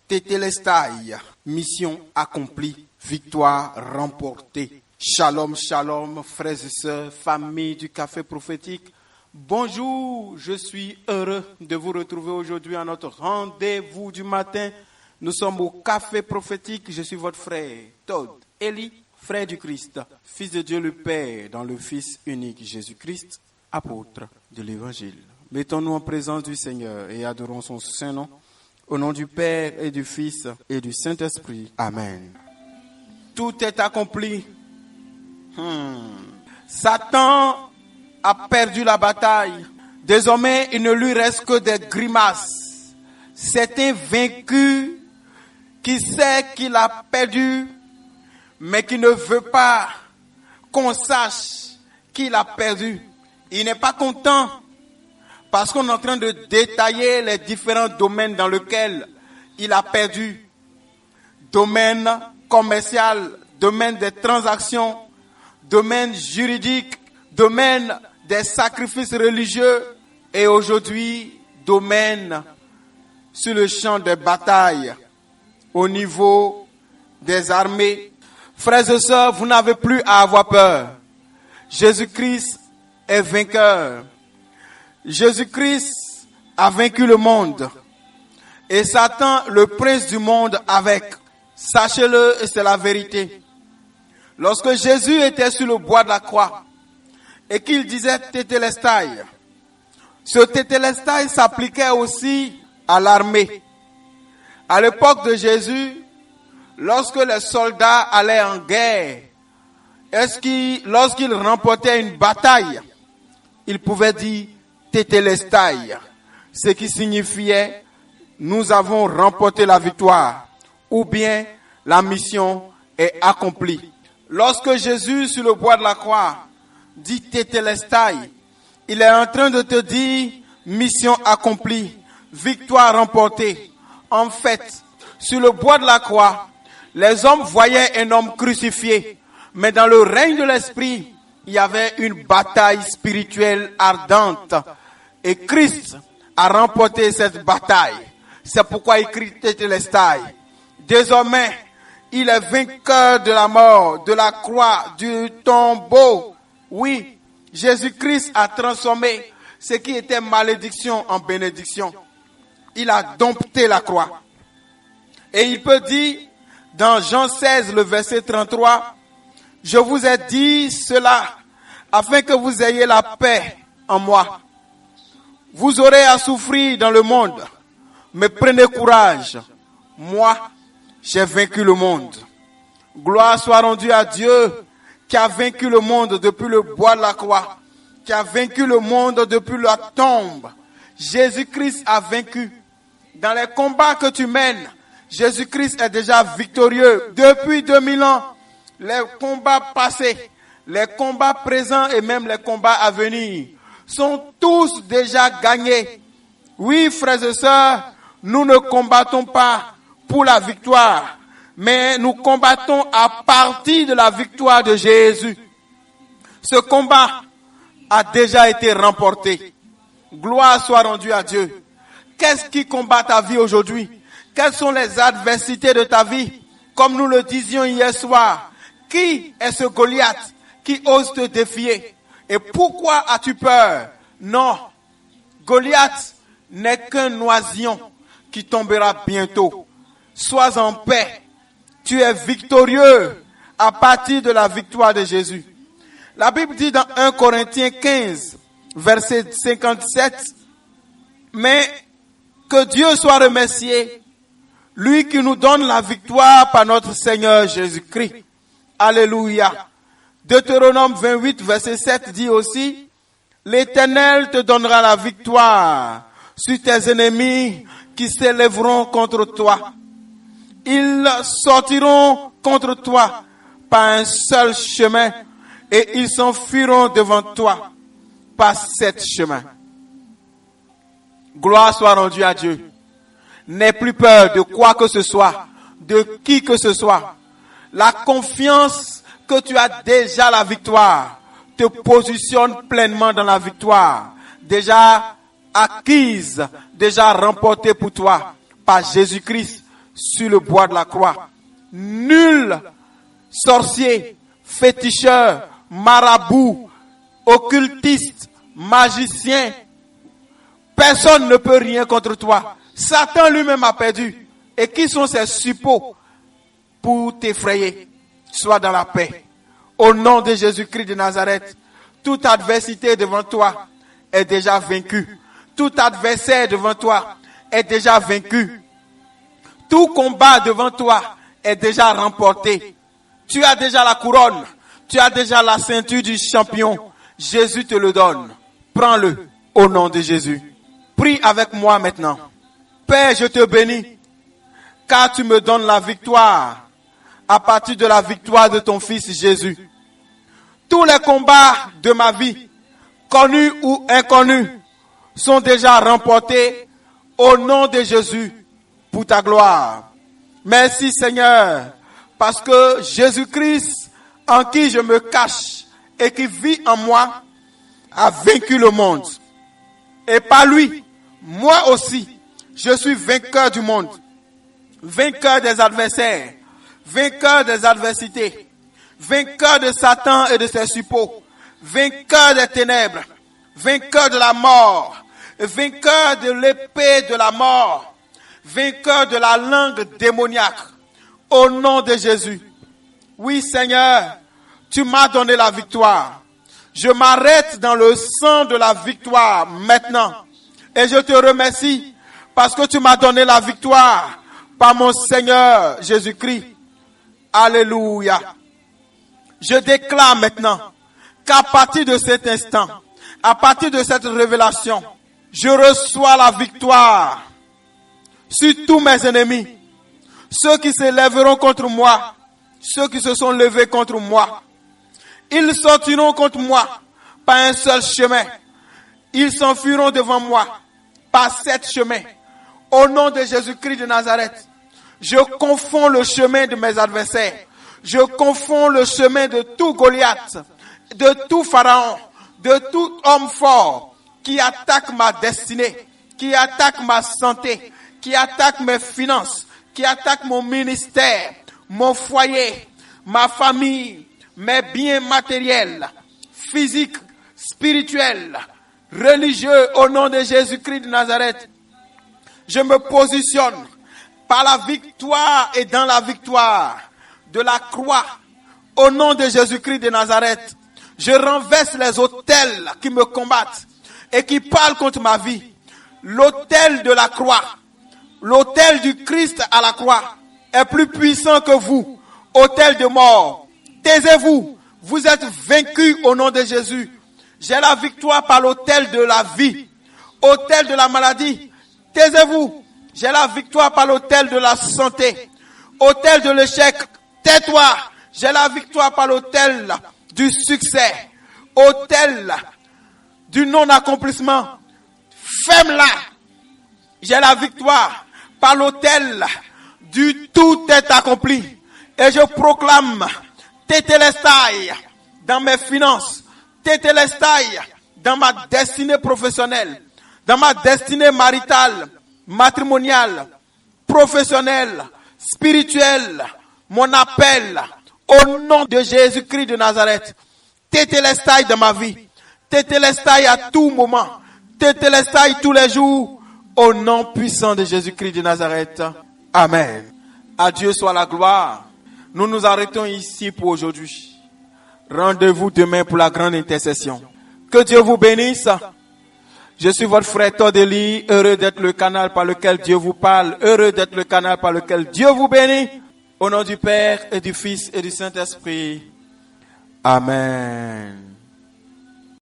Tétélestai, mission accomplie, victoire remportée. Shalom, shalom, frères et sœurs, famille du Café Prophétique. Bonjour, je suis heureux de vous retrouver aujourd'hui à notre rendez-vous du matin. Nous sommes au Café Prophétique. Je suis votre frère Todd Eli, frère du Christ, fils de Dieu le Père, dans le Fils unique Jésus-Christ, apôtre de l'Évangile. Mettons-nous en présence du Seigneur et adorons son saint nom. Au nom du Père et du Fils et du Saint-Esprit. Amen. Tout est accompli. Satan a perdu la bataille. Désormais, il ne lui reste que des grimaces. C'est un vaincu qui sait qu'il a perdu, mais qui ne veut pas qu'on sache qu'il a perdu. Il n'est pas content. Parce qu'on est en train de détailler les différents domaines dans lesquels il a perdu. Domaine commercial, domaine des transactions, domaine juridique, domaine des sacrifices religieux et aujourd'hui, domaine sur le champ des batailles au niveau des armées. Frères et sœurs, vous n'avez plus à avoir peur. Jésus-Christ est vainqueur. Jésus-Christ a vaincu le monde et Satan, le prince du monde, avec. Sachez-le, et c'est la vérité. Lorsque Jésus était sur le bois de la croix et qu'il disait Tétélestai, ce Tétélestai s'appliquait aussi à l'armée. À l'époque de Jésus, lorsque les soldats allaient en guerre, lorsqu'ils remportaient une bataille, ils pouvaient dire Tétélestai, ce qui signifiait nous avons remporté la victoire ou bien la mission est accomplie. Lorsque Jésus sur le bois de la croix dit Tétélestai, il est en train de te dire mission accomplie, victoire remportée. En fait, sur le bois de la croix, les hommes voyaient un homme crucifié, mais dans le règne de l'esprit, il y avait une bataille spirituelle ardente. Et Christ a remporté cette bataille. C'est pourquoi il crie Tétélestai. Désormais, il est vainqueur de la mort, de la croix, du tombeau. Oui, Jésus-Christ a transformé ce qui était malédiction en bénédiction. Il a dompté la croix. Et il peut dire, dans Jean 16, le verset 33, « Je vous ai dit cela, afin que vous ayez la paix en moi. Vous aurez à souffrir dans le monde, mais prenez courage. Moi, j'ai vaincu le monde. » Gloire soit rendue à Dieu qui a vaincu le monde depuis le bois de la croix, qui a vaincu le monde depuis la tombe. Jésus-Christ a vaincu. Dans les combats que tu mènes, Jésus-Christ est déjà victorieux. Depuis 2000 ans, les combats passés, les combats présents et même les combats à venir sont tous déjà gagnés. Oui, frères et sœurs, nous ne combattons pas pour la victoire, mais nous combattons à partir de la victoire de Jésus. Ce combat a déjà été remporté. Gloire soit rendue à Dieu. Qu'est-ce qui combat ta vie aujourd'hui? Quelles sont les adversités de ta vie? Comme nous le disions hier soir, qui est ce Goliath qui ose te défier? Et pourquoi as-tu peur? Non, Goliath n'est qu'un oisillon qui tombera bientôt. Sois en paix. Tu es victorieux à partir de la victoire de Jésus. La Bible dit dans 1 Corinthiens 15, verset 57, « Mais que Dieu soit remercié, lui qui nous donne la victoire par notre Seigneur Jésus-Christ. » Alléluia. Deutéronome 28, verset 7 dit aussi, « L'Éternel te donnera la victoire sur tes ennemis qui s'élèveront contre toi. Ils sortiront contre toi par un seul chemin et ils s'enfuiront devant toi par 7 chemins. » Gloire soit rendue à Dieu. N'aie plus peur de quoi que ce soit, de qui que ce soit. La confiance que tu as déjà la victoire te positionne pleinement dans la victoire, déjà acquise, déjà remportée pour toi par Jésus-Christ sur le bois de la croix. Nul sorcier, féticheur, marabout, occultiste, magicien, personne ne peut rien contre toi. Satan lui-même a perdu. Et qui sont ces suppôts pour t'effrayer? Sois dans la paix. Au nom de Jésus-Christ de Nazareth, toute adversité devant toi est déjà vaincue. Tout adversaire devant toi est déjà vaincu. Tout combat devant toi est déjà remporté. Tu as déjà la couronne. Tu as déjà la ceinture du champion. Jésus te le donne. Prends-le au nom de Jésus. Prie avec moi maintenant. Père, je te bénis, car tu me donnes la victoire à partir de la victoire de ton Fils Jésus. Tous les combats de ma vie, connus ou inconnus, sont déjà remportés au nom de Jésus pour ta gloire. Merci Seigneur, parce que Jésus-Christ, en qui je me cache et qui vit en moi, a vaincu le monde. Et par lui, moi aussi, je suis vainqueur du monde, vainqueur des adversaires, vainqueur des adversités, vainqueur de Satan et de ses suppôts, vainqueur des ténèbres, vainqueur de la mort, vainqueur de l'épée de la mort, vainqueur de la langue démoniaque, au nom de Jésus. Oui Seigneur, tu m'as donné la victoire. Je m'arrête dans le sang de la victoire maintenant. Et je te remercie parce que tu m'as donné la victoire par mon Seigneur Jésus-Christ. Alléluia. Je déclare maintenant qu'à partir de cet instant, à partir de cette révélation, je reçois la victoire sur tous mes ennemis. Ceux qui se lèveront contre moi, ceux qui se sont levés contre moi, ils sortiront contre moi par un seul chemin. Ils s'enfuiront devant moi par 7 chemins. Au nom de Jésus-Christ de Nazareth, je confonds le chemin de mes adversaires. Je confonds le chemin de tout Goliath, de tout Pharaon, de tout homme fort qui attaque ma destinée, qui attaque ma santé, qui attaque mes finances, qui attaque mon ministère, mon foyer, ma famille, mes biens matériels, physiques, spirituels, religieux, au nom de Jésus-Christ de Nazareth. Je me positionne par la victoire et dans la victoire de la croix, au nom de Jésus-Christ de Nazareth. Je renverse les autels qui me combattent et qui parlent contre ma vie. L'autel de la croix, l'autel du Christ à la croix est plus puissant que vous. Autel de mort, taisez-vous, vous êtes vaincus au nom de Jésus. J'ai la victoire par l'autel de la vie, autel de la maladie, taisez-vous. J'ai la victoire par l'autel de la santé, autel de l'échec, tais-toi. J'ai la victoire par l'autel du succès, autel du non-accomplissement, ferme-la. J'ai la victoire par l'autel du tout est accompli. Et je proclame tétélestai dans mes finances, tétélestai dans ma destinée professionnelle, dans ma destinée maritale, matrimoniale, professionnelle, spirituelle, mon appel, au nom de Jésus-Christ de Nazareth. Tétélestai dans ma vie, tétélestai à tout moment, tétélestai tous les jours, au nom puissant de Jésus-Christ de Nazareth. Amen. À Dieu soit la gloire. Nous nous arrêtons ici pour aujourd'hui. Rendez-vous demain pour la grande intercession. Que Dieu vous bénisse. Je suis votre frère Tordeli, heureux d'être le canal par lequel Dieu vous parle, heureux d'être le canal par lequel Dieu vous bénit. Au nom du Père et du Fils et du Saint-Esprit. Amen.